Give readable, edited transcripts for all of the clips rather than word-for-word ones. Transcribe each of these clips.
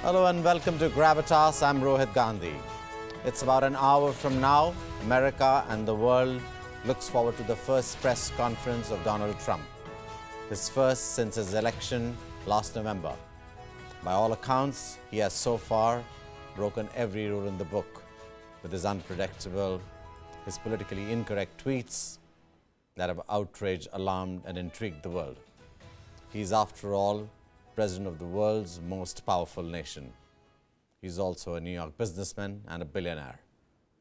Hello and welcome to Gravitas. I'm Rohit Gandhi. It's about an hour from now. America and the world looks forward to the first press conference of Donald Trump. His first since his election last November. By all accounts, he has so far broken every rule in the book with his unpredictable, his politically incorrect tweets that have outraged, alarmed and intrigued the world. He's, after all, president of the world's most powerful nation. He's also a New York businessman and a billionaire,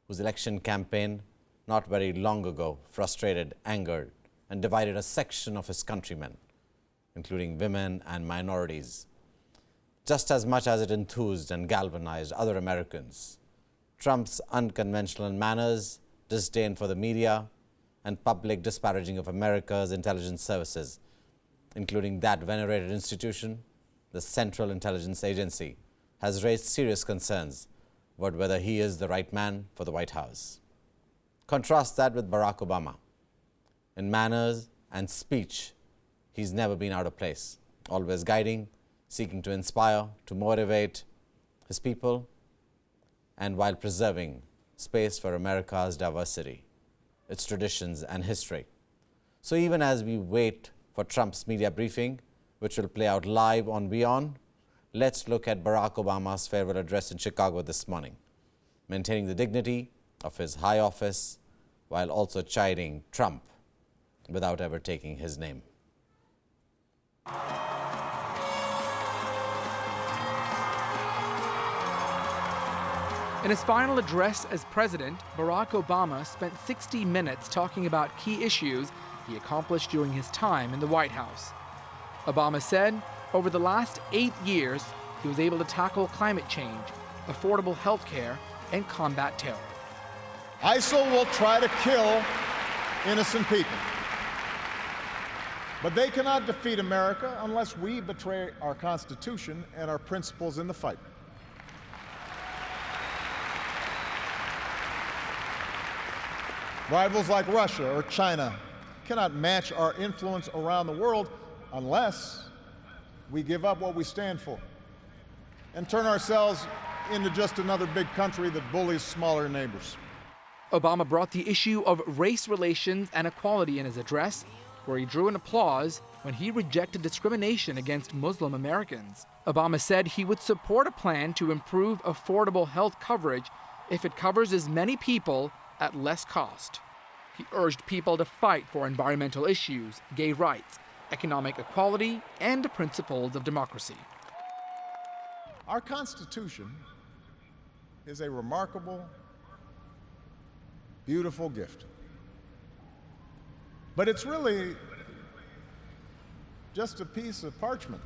whose election campaign, not very long ago, frustrated, angered, and divided a section of his countrymen, including women and minorities, just as much as it enthused and galvanized other Americans. Trump's unconventional manners, disdain for the media, and public disparaging of America's intelligence services, including that venerated institution, the Central Intelligence Agency, has raised serious concerns about whether he is the right man for the White House. Contrast that with Barack Obama. In manners and speech, he's never been out of place, always guiding, seeking to inspire, to motivate his people, and while preserving space for America's diversity, its traditions and history. So even as we wait for Trump's media briefing, which will play out live on WION, let's look at Barack Obama's farewell address in Chicago this morning, maintaining the dignity of his high office while also chiding Trump without ever taking his name. In his final address as president, Barack Obama spent 60 minutes talking about key issues he accomplished during his time in the White House. Obama said, over the last 8 years, he was able to tackle climate change, affordable health care, and combat terror. ISIL will try to kill innocent people, but they cannot defeat America unless we betray our Constitution and our principles in the fight. Rivals like Russia or China cannot match our influence around the world unless we give up what we stand for and turn ourselves into just another big country that bullies smaller neighbors. Obama brought the issue of race relations and equality in his address, where he drew an applause when he rejected discrimination against Muslim Americans. Obama said he would support a plan to improve affordable health coverage if it covers as many people at less cost. He urged people to fight for environmental issues, gay rights, economic equality, and the principles of democracy. Our Constitution is a remarkable, beautiful gift. But it's really just a piece of parchment.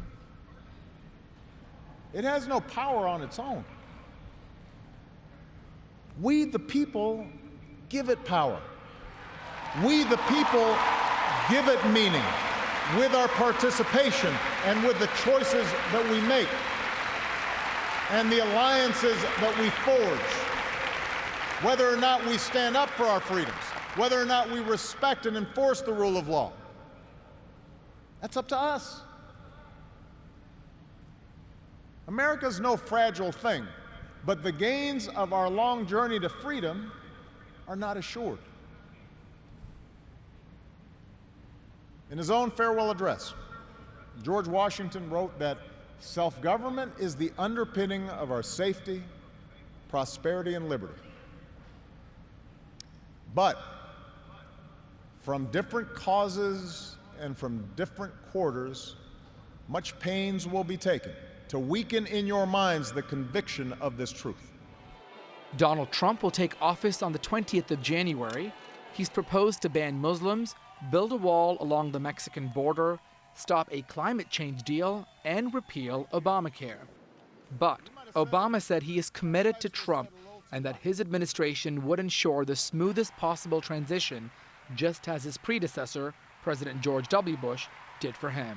It has no power on its own. We, the people, give it power. We, the people, give it meaning with our participation and with the choices that we make and the alliances that we forge. Whether or not we stand up for our freedoms, whether or not we respect and enforce the rule of law, that's up to us. America's no fragile thing, but the gains of our long journey to freedom are not assured. In his own farewell address, George Washington wrote that self-government is the underpinning of our safety, prosperity, and liberty. But from different causes and from different quarters, much pains will be taken to weaken in your minds the conviction of this truth. Donald Trump will take office on the 20th of January. He's proposed to ban Muslims, build a wall along the Mexican border, stop a climate change deal, and repeal Obamacare. But Obama said he is committed to Trump and that his administration would ensure the smoothest possible transition, just as his predecessor, President George W. Bush, did for him.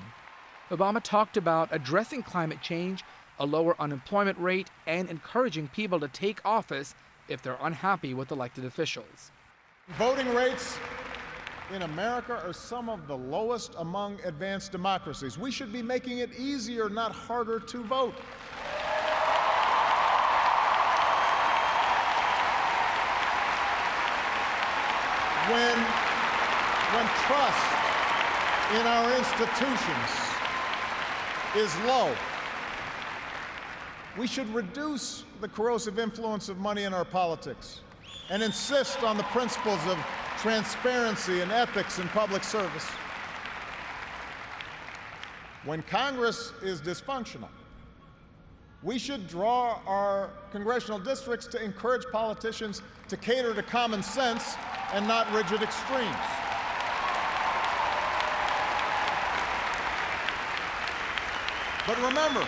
Obama talked about addressing climate change, a lower unemployment rate, and encouraging people to take office if they're unhappy with elected officials. Voting rates in America are some of the lowest among advanced democracies. We should be making it easier, not harder, to vote. when trust in our institutions is low, we should reduce the corrosive influence of money in our politics and insist on the principles of transparency and ethics in public service. When Congress is dysfunctional, we should draw our congressional districts to encourage politicians to cater to common sense and not rigid extremes. But remember,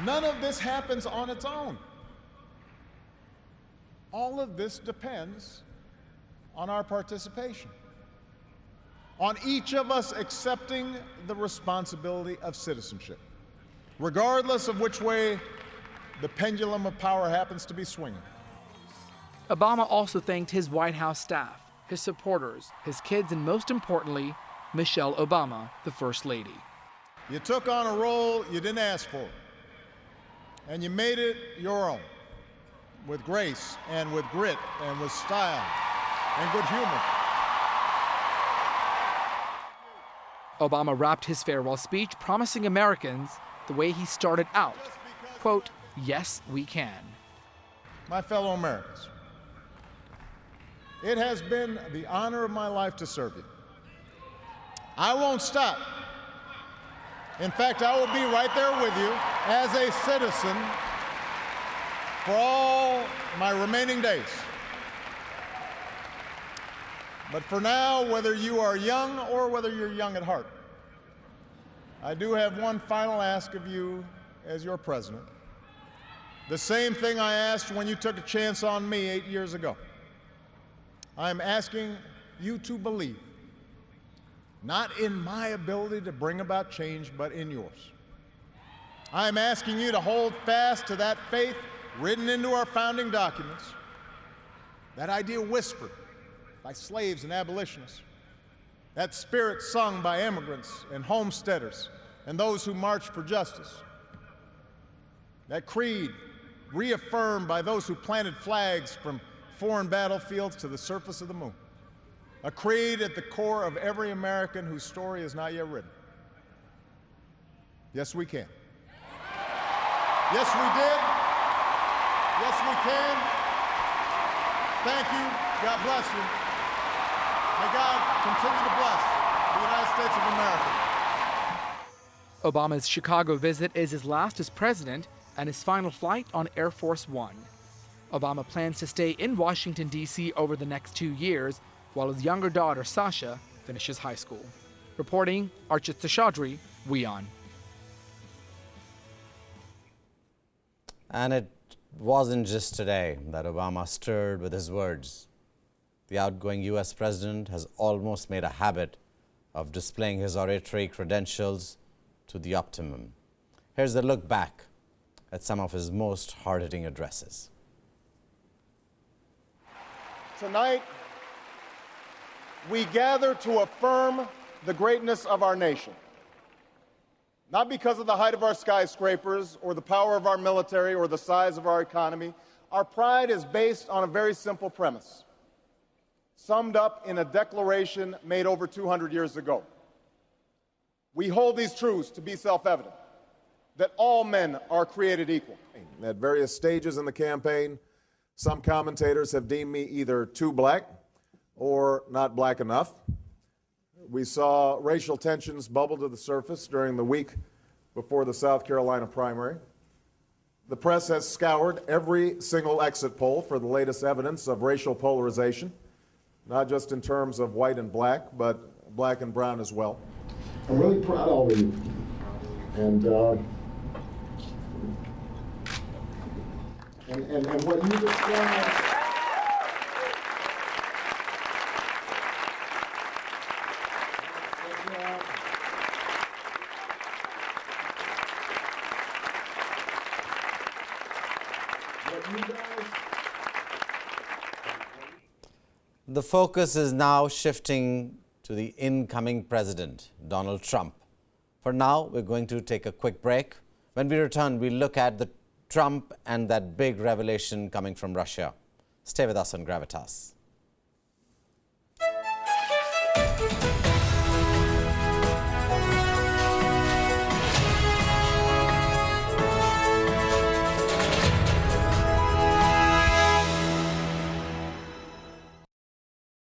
none of this happens on its own. All of this depends on our participation, on each of us accepting the responsibility of citizenship, regardless of which way the pendulum of power happens to be swinging. Obama also thanked his White House staff, his supporters, his kids, and most importantly, Michelle Obama, the First Lady. You took on a role you didn't ask for, and you made it your own, with grace and with grit and with style and good humor. Obama wrapped his farewell speech promising Americans the way he started out, quote, "Yes, we can." My fellow Americans, it has been the honor of my life to serve you. I won't stop. In fact, I will be right there with you as a citizen for all my remaining days. But for now, whether you are young or whether you're young at heart, I do have one final ask of you as your president. The same thing I asked when you took a chance on me 8 years ago. I'm asking you to believe, not in my ability to bring about change, but in yours. I'm asking you to hold fast to that faith written into our founding documents, that idea whispered by slaves and abolitionists, that spirit sung by immigrants and homesteaders and those who marched for justice, that creed reaffirmed by those who planted flags from foreign battlefields to the surface of the moon. A creed at the core of every American whose story is not yet written. Yes, we can. Yes, we did. Yes, we can. Thank you. God bless you. May God continue to bless the United States of America. Obama's Chicago visit is his last as president and his final flight on Air Force One. Obama plans to stay in Washington, D.C. over the next 2 years, while his younger daughter, Sasha, finishes high school. Reporting, Archit Seshadri, WION. And it wasn't just today that Obama stirred with his words. The outgoing U.S. president has almost made a habit of displaying his oratory credentials to the optimum. Here's a look back at some of his most hard-hitting addresses. Tonight, we gather to affirm the greatness of our nation. Not because of the height of our skyscrapers or the power of our military or the size of our economy. Our pride is based on a very simple premise, summed up in a declaration made over 200 years ago. We hold these truths to be self-evident, that all men are created equal. At various stages in the campaign, some commentators have deemed me either too black or not black enough. We saw racial tensions bubble to the surface during the week before the South Carolina primary. The press has scoured every single exit poll for the latest evidence of racial polarization, not just in terms of white and black, but black and brown as well. I'm really proud of all of you. And what you described. The focus is now shifting to the incoming president, Donald Trump. For now, we're going to take a quick break. When we return, we'll look at the Trump and that big revelation coming from Russia. Stay with us on Gravitas. Bye.